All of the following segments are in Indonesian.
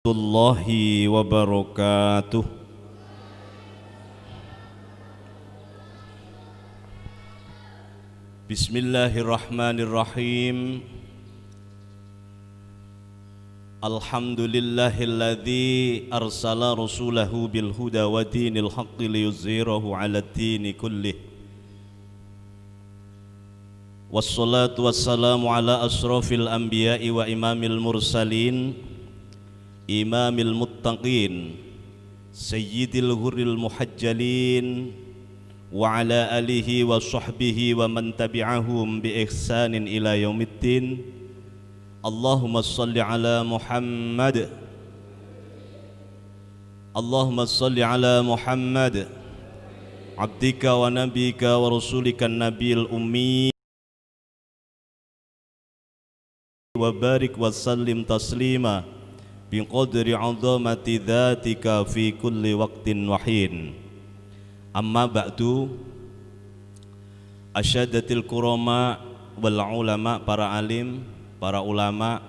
Warahmatullahi wabarakatuh. Bismillahirrahmanirrahim. Alhamdulillahilladzi arsala rasulahu bil huda wa dinil haqqi liyuzhirahu 'ala ad-dini kullih. Wassalatu wassalamu ala asrafil anbiya'i wa imamil mursalin, imamil muttaqin, sayyidil ghurril muhajjalin, wa ala alihi wa sahbihi wa man tabi'ahum bi ihsanin ila yaumiddin. Allahumma salli ala Muhammad, Allahumma salli ala Muhammad, abdika wa nabika wa rasulika nabiyil ummi, wa barik wa sallim taslima bi qadri 'azamati dzatika fi kulli waqtin wa hin. Amma ba'du, asyadatil kurama wal ulama, para alim, para ulama,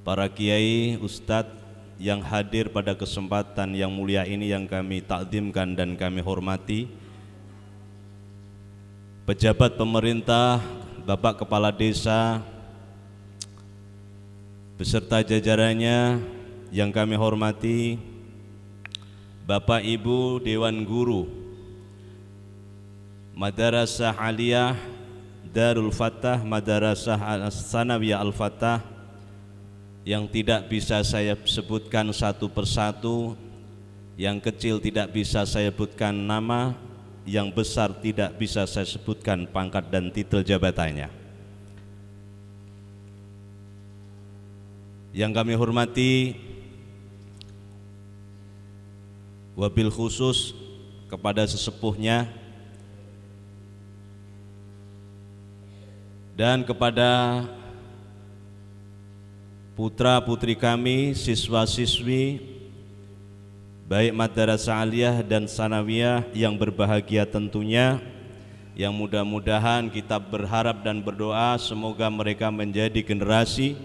para kiai, ustadz yang hadir pada kesempatan yang mulia ini yang kami takzimkan dan kami hormati, pejabat pemerintah, Bapak Kepala Desa beserta jajarannya yang kami hormati, Bapak Ibu Dewan Guru Madrasah Aliyah Darul Fatah, Madrasah Sanawiyah Al-Fatah, yang tidak bisa saya sebutkan satu persatu, yang kecil tidak bisa saya sebutkan nama, yang besar tidak bisa saya sebutkan pangkat dan titel jabatannya. Yang kami hormati, wabil khusus kepada sesepuhnya dan kepada putra-putri kami, siswa-siswi baik Madrasah Aliyah dan Sanawiyah yang berbahagia tentunya, yang mudah-mudahan kita berharap dan berdoa semoga mereka menjadi generasi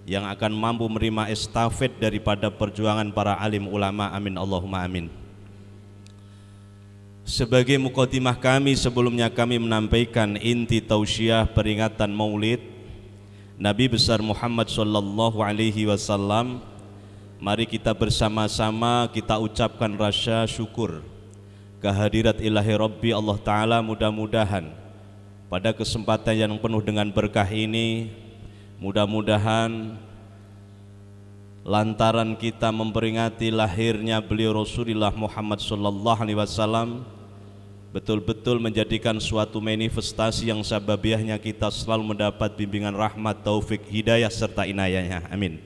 yang akan mampu menerima estafet daripada perjuangan para alim ulama. Amin Allahumma amin. Sebagai mukadimah kami, sebelumnya kami menyampaikan inti tausiah peringatan Maulid Nabi besar Muhammad sallallahu alaihi wasallam. Mari kita bersama-sama kita ucapkan rasa syukur kehadirat ilahi Rabbi Allah Ta'ala. Mudah-mudahan pada kesempatan yang penuh dengan berkah ini, mudah-mudahan lantaran kita memperingati lahirnya beliau Rasulullah Muhammad sallallahu alaihi wasallam, betul-betul menjadikan suatu manifestasi yang sababiahnya kita selalu mendapat bimbingan rahmat, taufik, hidayah serta inayahnya. Amin.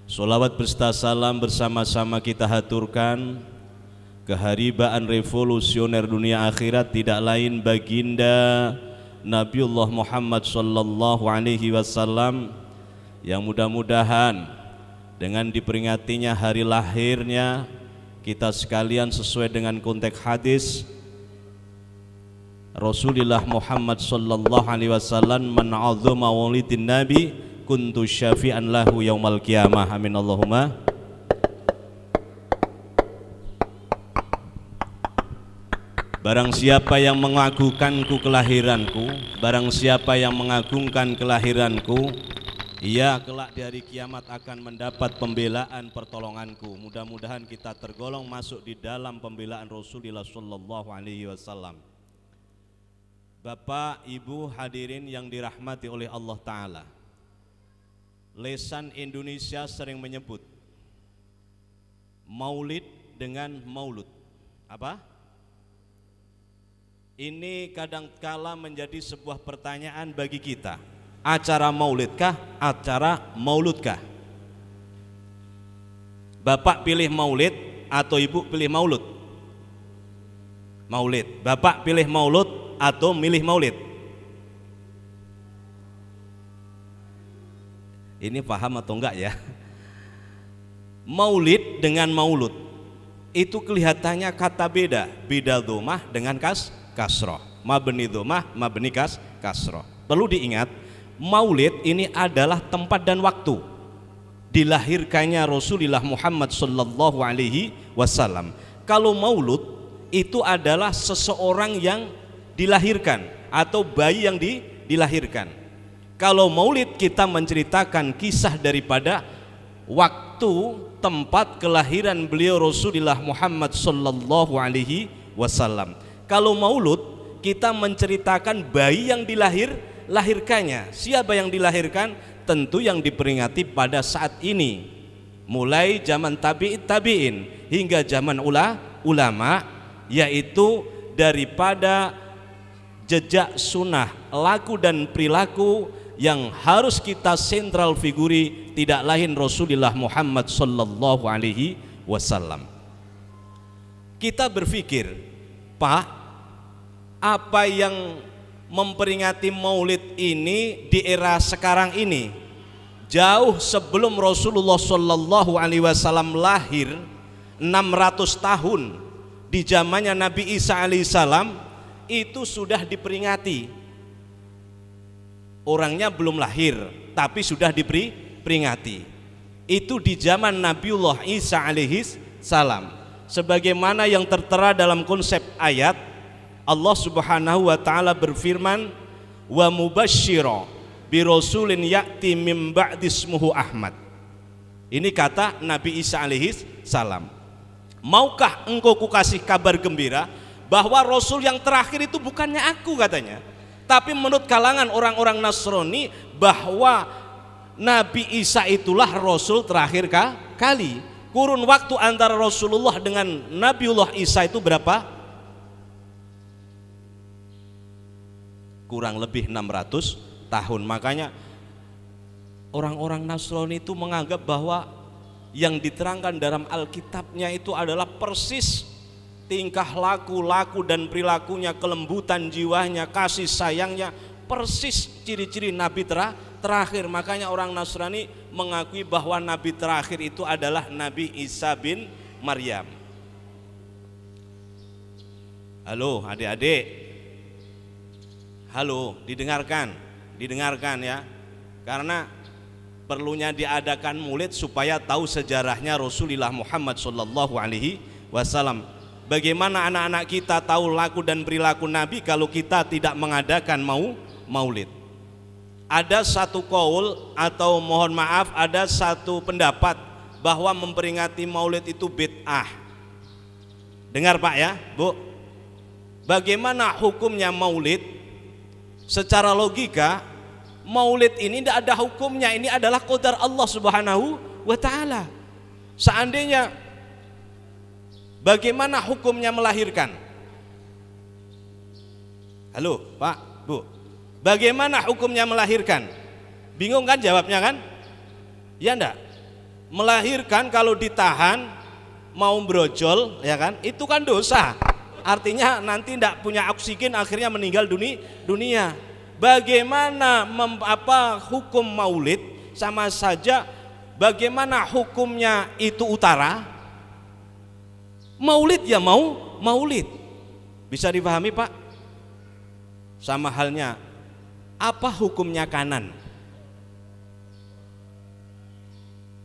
Sholawat berserta salam bersama-sama kita haturkan keharibaan revolusioner dunia akhirat, tidak lain baginda Nabiullah Muhammad sallallahu alaihi wasallam, yang mudah-mudahan dengan diperingatinya hari lahirnya kita sekalian sesuai dengan konteks hadis Rasulullah Muhammad sallallahu alaihi wasallam, man 'azzama maulidin nabi kuntu syafi'an lahu yaumal qiyamah. Amin Allahumma. Barang siapa yang mengagungkanku kelahiranku, barang siapa yang mengagungkan kelahiranku, ia kelak di hari kiamat akan mendapat pembelaan pertolonganku. Mudah-mudahan kita tergolong masuk di dalam pembelaan Rasulullah sallallahu alaihi wasallam. Bapak, Ibu hadirin yang dirahmati oleh Allah Ta'ala, lesan Indonesia sering menyebut maulid dengan maulud. Apa? Ini kadangkala menjadi sebuah pertanyaan bagi kita. Acara maulidkah? Acara mauludkah? Bapak pilih maulid atau ibu pilih maulud? Maulid. Bapak pilih maulud atau milih maulid? Ini paham atau enggak ya? Maulid dengan maulud itu kelihatannya kata beda. Beda domah dengan kasroh, mabni domah, mabni kasroh. Perlu diingat, maulid ini adalah tempat dan waktu. dilahirkannya Rasulullah Muhammad sallallahu alaihi wasallam. Kalau maulud itu adalah seseorang yang dilahirkan atau bayi yang dilahirkan. Kalau maulid kita menceritakan kisah daripada waktu tempat kelahiran beliau Rasulullah Muhammad sallallahu alaihi wasallam. Kalau maulud kita menceritakan bayi yang dilahirkannya. Siapa yang dilahirkan? Tentu yang diperingati pada saat ini, mulai zaman tabi'in hingga zaman ulama, yaitu daripada jejak sunnah, laku dan perilaku yang harus kita sentral figuri tidak lain Rasulullah Muhammad sallallahu alaihi wasallam. Kita berpikir, Pak, apa yang memperingati maulid ini di era sekarang ini jauh sebelum Rasulullah sallallahu alaihi wasallam lahir 600 tahun di zamannya Nabi Isa alaihissalam itu sudah diperingati. Orangnya belum lahir tapi sudah diperingati. Itu di zaman Nabiullah Isa alaihissalam, sebagaimana yang tertera dalam konsep ayat Allah Subhanahu wa taala berfirman, wa mubasysyira bi rasulin ya'ti mim ba'di ismuhu Ahmad. Ini kata Nabi Isa alaihi salam. Maukah engkau kukasih kabar gembira bahwa rasul yang terakhir itu bukannya aku, katanya, tapi menurut kalangan orang-orang Nasrani bahwa Nabi Isa itulah rasul terakhir kali. Kurun waktu antara Rasulullah dengan Nabiullah Isa itu berapa? Kurang lebih 600 tahun. Makanya orang-orang Nasrani itu menganggap bahwa yang diterangkan dalam Alkitabnya itu adalah persis tingkah laku dan perilakunya, kelembutan jiwanya, kasih sayangnya, persis ciri-ciri Nabi terakhir. Makanya orang Nasrani mengakui bahwa Nabi terakhir itu adalah Nabi Isa bin Maryam. Halo adik-adik, halo, didengarkan ya, karena perlunya diadakan maulid supaya tahu sejarahnya Rasulullah Muhammad sallallahu alaihi wasallam. Bagaimana anak-anak kita tahu laku dan perilaku Nabi kalau kita tidak mengadakan maulid? Ada satu qaul atau mohon maaf, ada satu pendapat bahwa memperingati maulid itu bid'ah. Dengar Pak ya, Bu. Bagaimana hukumnya maulid? Secara logika maulid ini tidak ada hukumnya, ini adalah qadar Allah Subhanahu wa taala. Seandainya, bagaimana hukumnya melahirkan? Halo Pak, Bu, bagaimana hukumnya melahirkan? Bingung kan jawabnya kan? Ya enggak? Melahirkan kalau ditahan mau brojol, ya kan, itu kan dosa. Artinya nanti tidak punya oksigen, akhirnya meninggal dunia. Bagaimana hukum maulid? Sama saja bagaimana hukumnya itu utara, maulid ya maulid. Bisa dipahami Pak? Sama halnya, apa hukumnya kanan?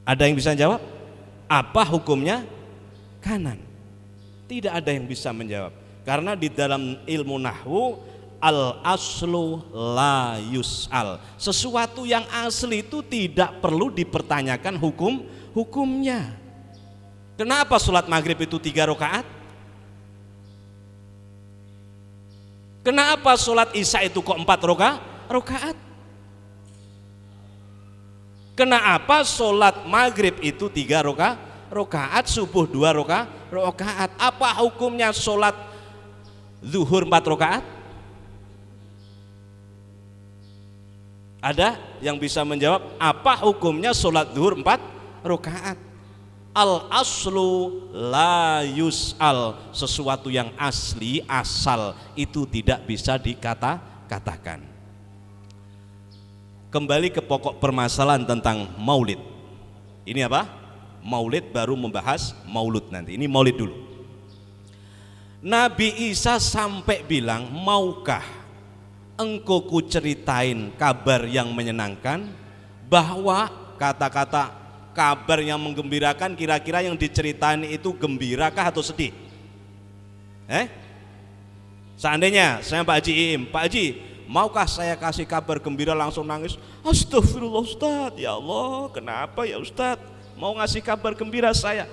Ada yang bisa jawab? Apa hukumnya kanan? Tidak ada yang bisa menjawab, karena di dalam ilmu nahwu al aslu la yus'al, sesuatu yang asli itu tidak perlu dipertanyakan hukumnya. Kenapa sholat maghrib itu 3 rakaat? Kenapa sholat isya itu kok 4 rakaat? Kenapa sholat maghrib itu 3 rakaat, subuh 2 rakaat? Apa hukumnya sholat zuhur 4 rakaat? Ada yang bisa menjawab apa hukumnya sholat zuhur 4 rakaat? Al aslu la yus'al, sesuatu yang asli, asal itu tidak bisa dikatakan. Kembali ke pokok permasalahan tentang maulid. Ini apa? Maulid baru membahas maulud nanti. Ini maulid dulu. Nabi Isa sampai bilang, maukah engkau ku ceritain kabar yang menyenangkan bahwa kata-kata kabar yang menggembirakan, kira-kira yang diceritain itu gembirakah atau sedih? Seandainya saya Pak Haji Iim, Pak Haji, maukah saya kasih kabar gembira langsung nangis? Astagfirullah Ustaz, ya Allah, kenapa ya Ustaz? Mau ngasih kabar gembira saya.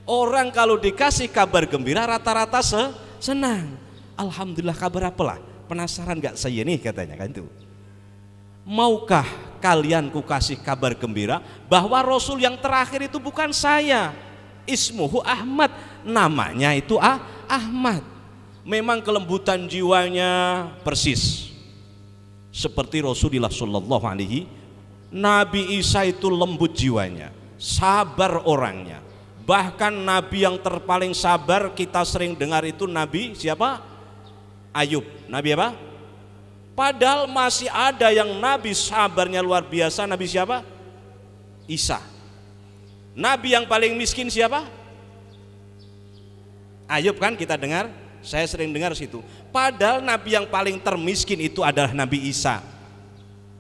Orang kalau dikasih kabar gembira rata-rata senang. Alhamdulillah, kabar apalah? Penasaran gak saya nih katanya kan itu. Maukah kalian ku kasih kabar gembira bahwa Rasul yang terakhir itu bukan saya. Ismuhu Ahmad, namanya itu Ahmad. Memang kelembutan jiwanya persis seperti Rasulullah Shallallahu Alaihi. Nabi Isa itu lembut jiwanya, sabar orangnya. Bahkan Nabi yang terpaling sabar kita sering dengar itu Nabi siapa? Ayub. Nabi apa? Padahal masih ada yang Nabi sabarnya luar biasa. Nabi siapa? Isa. Nabi yang paling miskin siapa? Ayub kan kita dengar. Saya sering dengar situ. Padahal Nabi yang paling termiskin itu adalah Nabi Isa.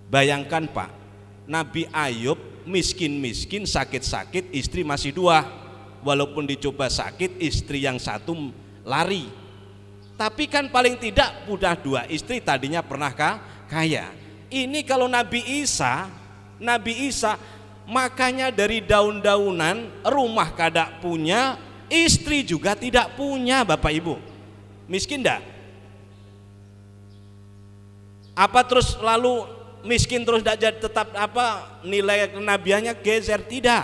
Bayangkan Pak, Nabi Ayub miskin-miskin, sakit-sakit, istri masih 2. Walaupun dicoba sakit, istri yang 1 lari. Tapi kan paling tidak udah 2 istri, tadinya pernah kaya. Ini kalau Nabi Isa, makanya dari daun-daunan, rumah kada punya, istri juga tidak punya, Bapak Ibu. Miskin enggak? Apa terus lalu miskin terus tidak tetap apa nilai kenabiannya geser? Tidak,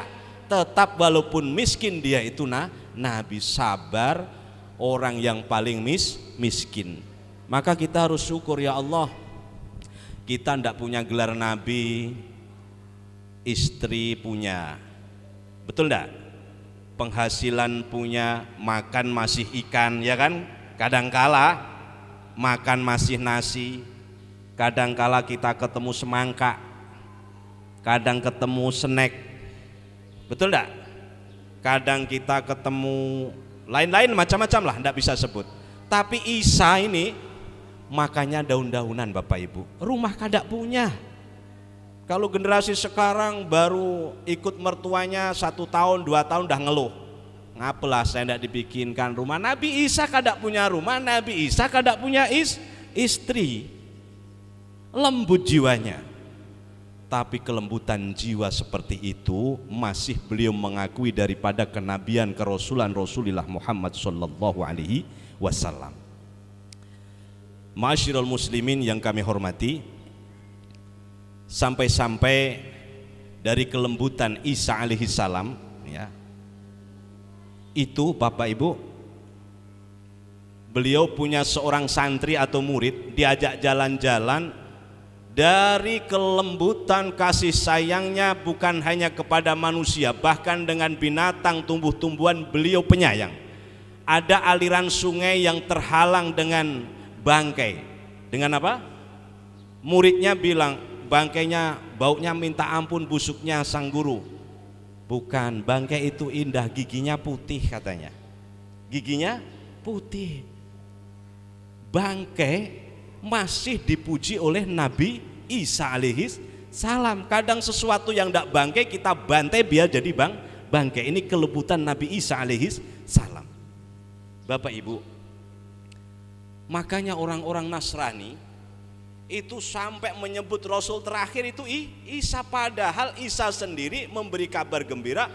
tetap walaupun miskin dia itu nabi sabar, orang yang paling miskin. Maka kita harus syukur, ya Allah, kita tidak punya gelar nabi, istri punya, betul enggak? Penghasilan punya, makan masih ikan, ya kan? Kadangkala makan masih nasi, kadangkala kita ketemu semangka, kadang ketemu snack, betul enggak? Kadang kita ketemu lain-lain macam-macam lah, enggak bisa sebut. Tapi Isa ini makanya daun-daunan Bapak Ibu, rumah kada punya. Kalau generasi sekarang baru ikut mertuanya 1 tahun 2 tahun udah ngeluh, ngapalah saya tidak dibikinkan rumah. Nabi Isa kada punya rumah, Nabi Isa kada punya istri. Lembut jiwanya. Tapi kelembutan jiwa seperti itu masih beliau mengakui daripada kenabian kerasulan Rasulullah Muhammad sallallahu alaihi wasallam. Ma'asyiral muslimin yang kami hormati, sampai-sampai dari kelembutan Isa alaihi salam, ya, itu Bapak Ibu, beliau punya seorang santri atau murid, diajak jalan-jalan. Dari kelembutan kasih sayangnya bukan hanya kepada manusia, bahkan dengan binatang, tumbuh-tumbuhan beliau penyayang. Ada aliran sungai yang terhalang dengan bangkai. Dengan apa? Muridnya bilang, bangkainya baunya minta ampun, busuknya sang guru. Bukan, bangkai itu indah, giginya putih katanya. Giginya putih. Bangkai masih dipuji oleh Nabi Isa alaihi salam. Kadang sesuatu yang tidak bangkai kita bantai biar jadi bangkai. Ini kelembutan Nabi Isa alaihi salam. Bapak Ibu, makanya orang-orang Nasrani itu sampai menyebut Rasul terakhir itu Isa, padahal Isa sendiri memberi kabar gembira.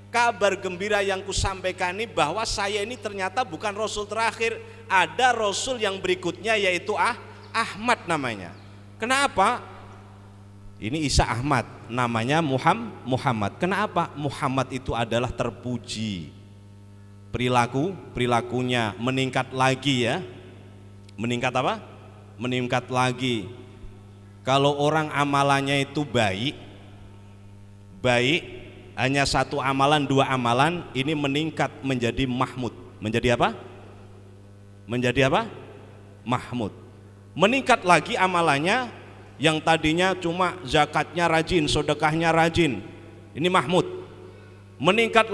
Kabar gembira yang kusampaikan ini bahwa saya ini ternyata bukan Rasul terakhir, ada Rasul yang berikutnya yaitu Ahmad namanya. Kenapa? Ini Isa Ahmad, namanya Muhammad. Kenapa? Muhammad itu adalah terpuji. Perilakunya meningkat lagi ya. Meningkat apa? Meningkat lagi. Kalau orang amalannya itu baik, hanya 1 amalan 2 amalan, ini meningkat menjadi Mahmud. Menjadi apa? Menjadi apa? Mahmud. Meningkat lagi amalannya, yang tadinya cuma zakatnya rajin, sedekahnya rajin, ini Mahmud. Meningkat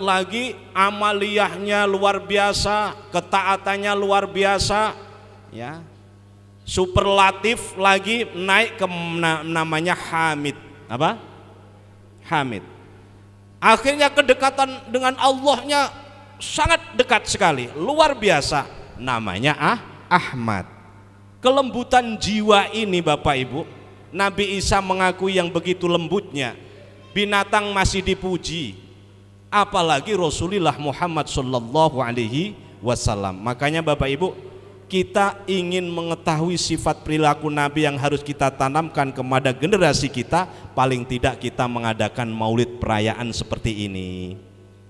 lagi amaliyahnya luar biasa, ketaatannya luar biasa, ya. superlatif lagi naik ke namanya Hamid. Apa? Hamid. Akhirnya kedekatan dengan Allahnya sangat dekat sekali, luar biasa. Namanya Ahmad. Kelembutan jiwa ini Bapak Ibu, Nabi Isa mengakui yang begitu lembutnya. Binatang masih dipuji, apalagi Rasulullah Muhammad sallallahu alaihi wasallam. Makanya Bapak Ibu, kita ingin mengetahui sifat perilaku Nabi yang harus kita tanamkan kepada generasi kita. Paling tidak kita mengadakan maulid perayaan seperti ini.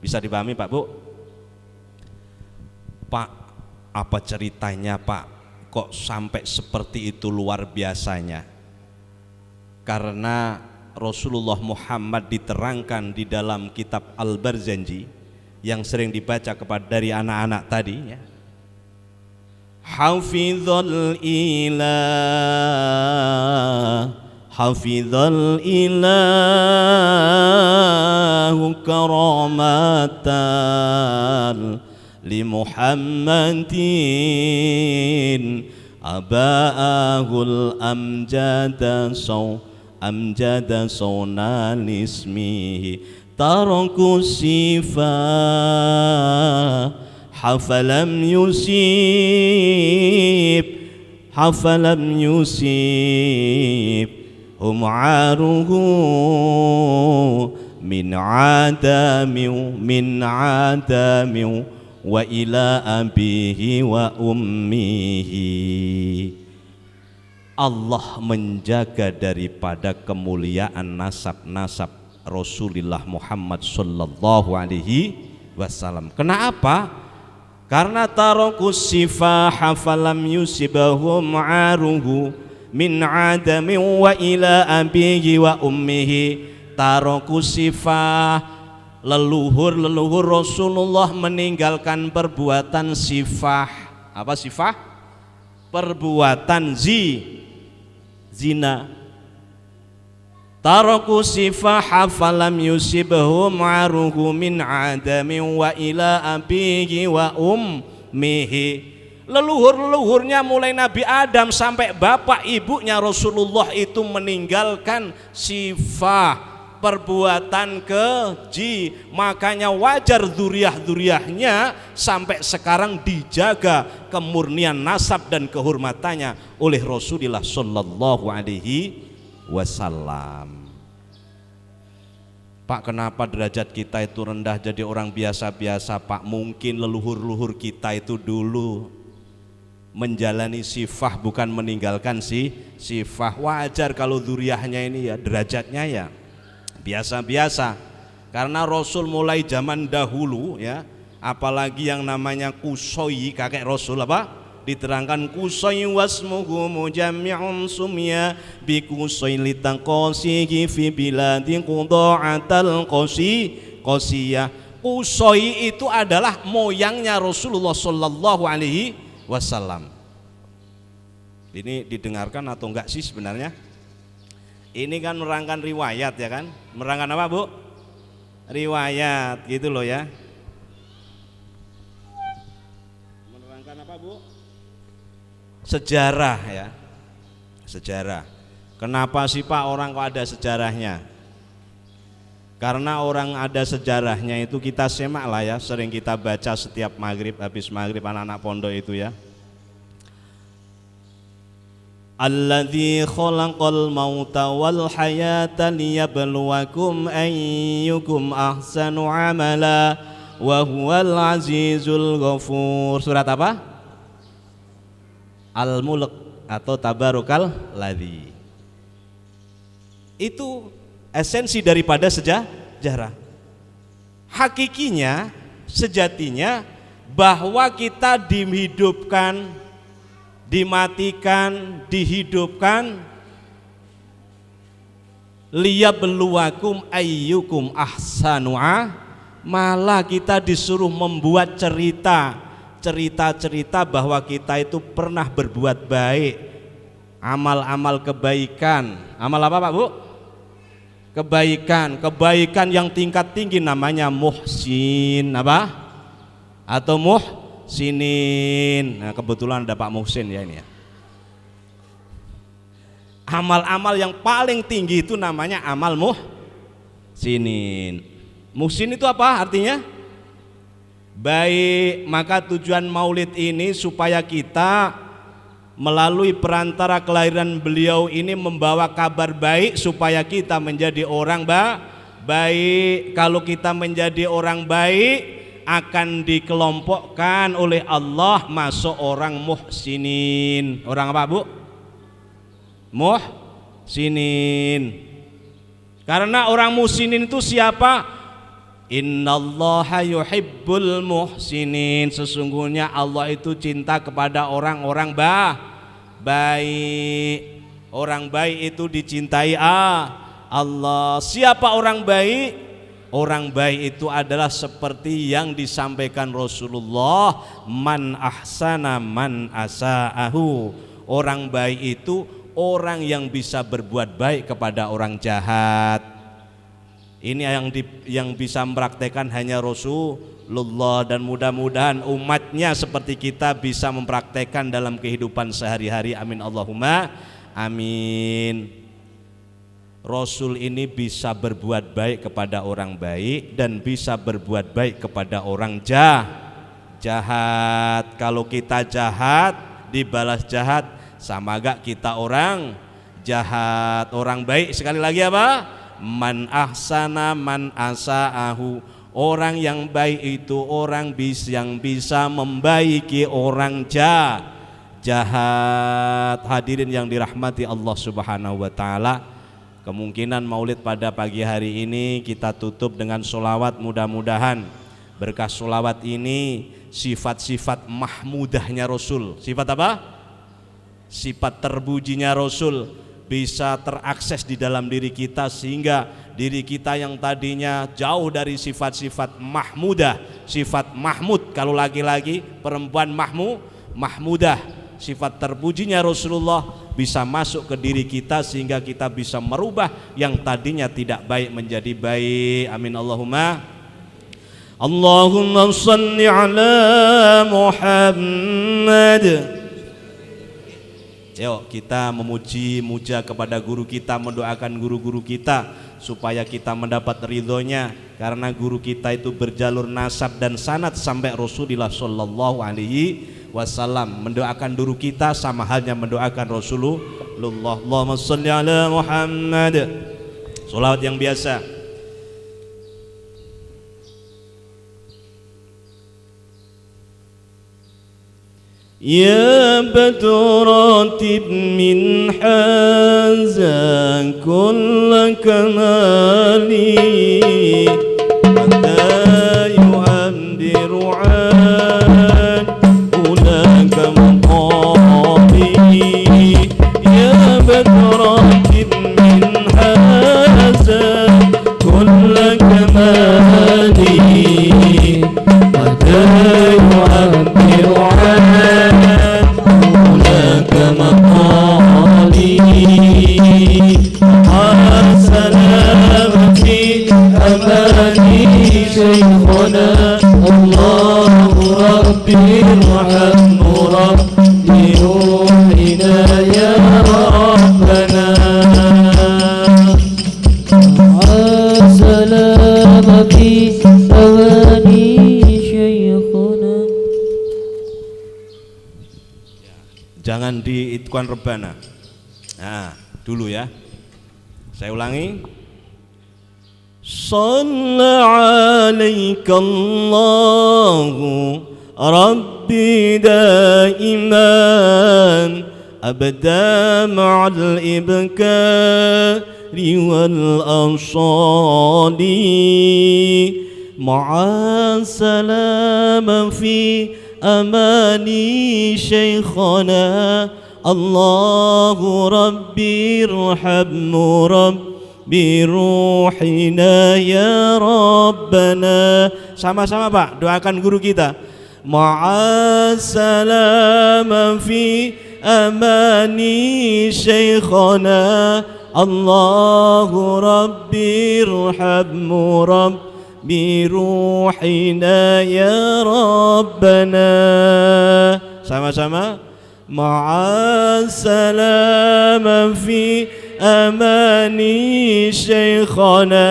Bisa dipahami Pak Bu? Pak, apa ceritanya Pak? Kok sampai seperti itu luar biasanya? Karena Rasulullah Muhammad diterangkan di dalam kitab Al-Barzanji yang sering dibaca kepada dari anak-anak tadi ya. Hafizul ilah, hafizul ilahu karamatan li Muhammadin aba'ahul amjada sawnan ismihi taraku sifah hafalam yusib hum'aruhu min adami wa ila abihi wa ummihi. Allah menjaga daripada kemuliaan nasab-nasab Rasulullah Muhammad sallallahu alaihi wasallam. Kenapa? Karena tarakus sifah hafalam yusibahum aruhu min adami wa ila abihi wa ummihi. Tarakus sifah, leluhur Rasulullah meninggalkan perbuatan sifah. Apa sifah? Perbuatan zina. Taraku sifah hafalam yusibhum aruhu min adami wa ila abihi wa ummihi. Leluhurnya mulai Nabi Adam sampai bapak ibunya Rasulullah itu meninggalkan sifah perbuatan keji. Makanya wajar dzurriyyah-dzurriyyahnya sampai sekarang dijaga kemurnian nasab dan kehormatannya oleh Rasulullah sallallahu alaihi wasallam. Pak, kenapa derajat kita itu rendah jadi orang biasa-biasa Pak? Mungkin leluhur-leluhur kita itu dulu menjalani sifah bukan meninggalkan sifah. Wajar kalau dzurriyyahnya ini ya derajatnya ya biasa-biasa. Karena Rasul mulai zaman dahulu ya, apalagi yang namanya Qusay, kakek Rasul apa? Diterangkan Qusay wasmuhu mujammi'un sumya bi Qusay litaqasihi fi biladi quda'atal qasiyah. Qusay itu adalah moyangnya Rasulullah sallallahu alaihi wasallam. Ini didengarkan atau enggak sih sebenarnya? Ini kan menerangkan riwayat ya kan? Menerangkan apa Bu? Riwayat gitu loh ya. Menerangkan apa Bu? Sejarah ya. Sejarah. Kenapa sih Pak orang kok ada sejarahnya? Karena orang ada sejarahnya itu kita semak lah ya, sering kita baca setiap maghrib, habis maghrib anak-anak pondok itu ya. Alladzi khalaqal mauta wal hayata liyabluwakum ayyukum ahsanu amala wa huwal azizul ghafur. Surat apa? Al-Mulk atau Tabarokal Ladzi. Itu esensi daripada sejarah. Hakikinya, sejatinya bahwa kita dihidupkan, dimatikan, dihidupkan liyabluwakum ayyukum ahsanu malah kita disuruh membuat cerita bahwa kita itu pernah berbuat baik, amal-amal kebaikan. Amal apa Pak Bu? Kebaikan yang tingkat tinggi namanya muhsin apa? Atau muhsinin. Nah, kebetulan ada Pak Muhsin ya ini ya. Amal-amal yang paling tinggi itu namanya amal muhsinin. Muhsin itu apa artinya? Baik. Maka tujuan maulid ini supaya kita melalui perantara kelahiran beliau ini membawa kabar baik supaya kita menjadi orang baik. Kalau kita menjadi orang baik akan dikelompokkan oleh Allah masuk orang muhsinin. Orang apa, Bu? Muhsinin. Karena orang muhsinin itu siapa? Innallaha yuhibbul muhsinin. Sesungguhnya Allah itu cinta kepada orang-orang baik. Orang baik itu dicintai Allah. Siapa orang baik? Orang baik itu adalah seperti yang disampaikan Rasulullah, man ahsana man asa'ahu. Orang baik itu orang yang bisa berbuat baik kepada orang jahat. Ini yang bisa mempraktekkan hanya Rasulullah, dan mudah-mudahan umatnya seperti kita bisa mempraktekkan dalam kehidupan sehari-hari. Amin Allahumma amin. Rasul ini bisa berbuat baik kepada orang baik dan bisa berbuat baik kepada orang jahat. Kalau kita jahat dibalas jahat, sama gak kita orang jahat? Orang baik sekali lagi apa? Man ahsana man asa'ahu. Orang yang baik itu orang yang bisa membaiki orang jahat. Hadirin yang dirahmati Allah Subhanahu wa taala, kemungkinan maulid pada pagi hari ini kita tutup dengan sholawat. Mudah-mudahan berkah sholawat ini sifat-sifat mahmudahnya Rasul. Sifat apa? Sifat terpujinya Rasul bisa terakses di dalam diri kita, sehingga diri kita yang tadinya jauh dari sifat-sifat mahmudah, sifat mahmud, kalau laki-laki, perempuan mahmudah, sifat terpujinya Rasulullah bisa masuk ke diri kita sehingga kita bisa merubah yang tadinya tidak baik menjadi baik. Amin Allahumma. Allahumma shalli ala Muhammad. Yuk kita memuji-muja kepada guru kita, mendoakan guru-guru kita supaya kita mendapat ridhonya, karena guru kita itu berjalur nasab dan sanad sampai Rasulullah Shallallahu Alaihi Wasallam. Mendoakan guru kita sama halnya mendoakan Rasulullah. Allahumma shalli ala Muhammad. Sholawat yang biasa. Ya badratib min haza kulla kamali hatta yu'amdiru an ulaka maqami. Ya badratib min haza kulla kamali hatta yu'amdiru an مقالي السلام في أماني شيخنا الله ربي ارحم ربي روحنا يا ربنا السلام في أماني شيخنا. Jangan diitukan rebana. Nah, dulu ya. Saya ulangi. Shalla 'alaika Allahu Rabbi daiman abada ma'al ibkari wal asali ma'a salama fi أماني شيخنا الله ربي ارحم ربي روحنا يا ربنا. Sama-sama Pak, doakan guru kita. Ma'assalam fi amani shaykhana الله ربي ارحم ربي biruhina ya Rabbana. Sama-sama. مع السلامة في أماني شيخنا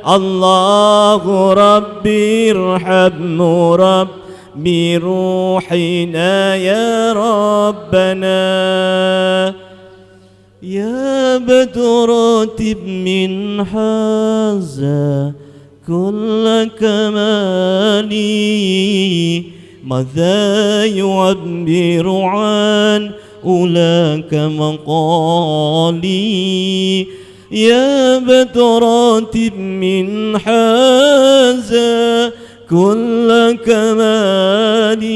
الله ربي ارحمه ربي روحنا يا ربنا يا بدر تب من هذا كل كمالي ماذا يعبر عن أولاك مقالي يا بدر تب من هذا كل كمالي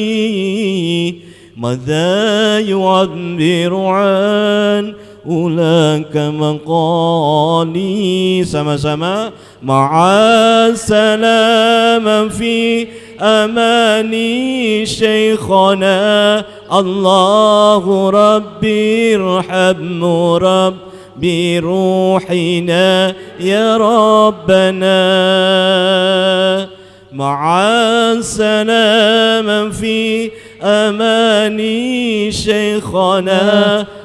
ماذا يعبر عن أولاك مقالي sama-sama مع السلامة في أماني شيخنا الله ربي ارحمه ربي روحنا يا ربنا مع السلامة في أماني شيخنا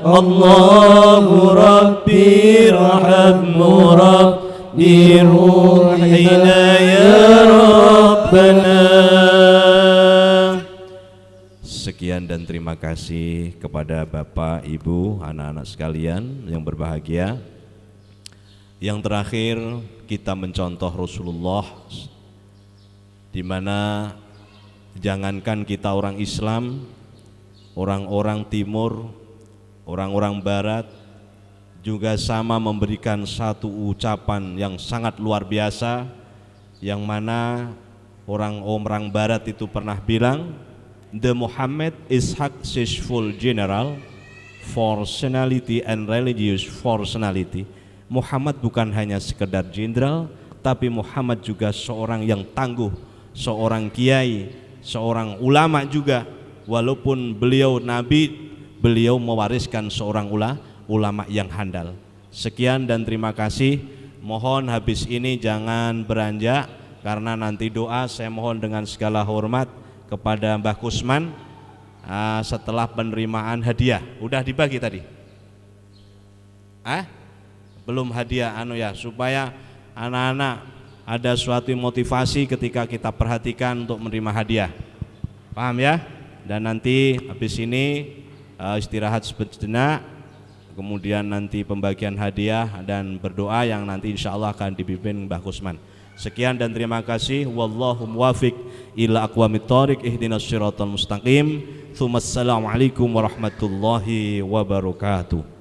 الله ربي ارحمه ربي روحنا يا ربنا. Sekian dan terima kasih kepada Bapak, Ibu, anak-anak sekalian yang berbahagia. Yang terakhir kita mencontoh Rasulullah, di mana jangankan kita orang Islam, orang-orang Timur, orang-orang Barat juga sama memberikan satu ucapan yang sangat luar biasa, yang mana orang-orang Barat itu pernah bilang, "The Muhammad is successful general, personality and religious personality." Muhammad bukan hanya sekedar jenderal, tapi Muhammad juga seorang yang tangguh, seorang kiai, seorang ulama juga. Walaupun beliau nabi, beliau mewariskan seorang ulama yang handal. Sekian dan terima kasih. Mohon habis ini jangan beranjak, karena nanti doa saya mohon dengan segala hormat kepada Mbah Kusman setelah penerimaan hadiah. Udah dibagi tadi? Belum hadiah ya, supaya anak-anak ada suatu motivasi ketika kita perhatikan untuk menerima hadiah. Paham ya? Dan nanti habis ini istirahat sejenak, kemudian nanti pembagian hadiah dan berdoa yang nanti insya Allah akan dipimpin Mbah Kusman. Sekian dan terima kasih. Wallahu muwafiq ila aqwamit thoriq, ihdinas siratal mustaqim. Tsumma assalamualaikum warahmatullahi wabarakatuh.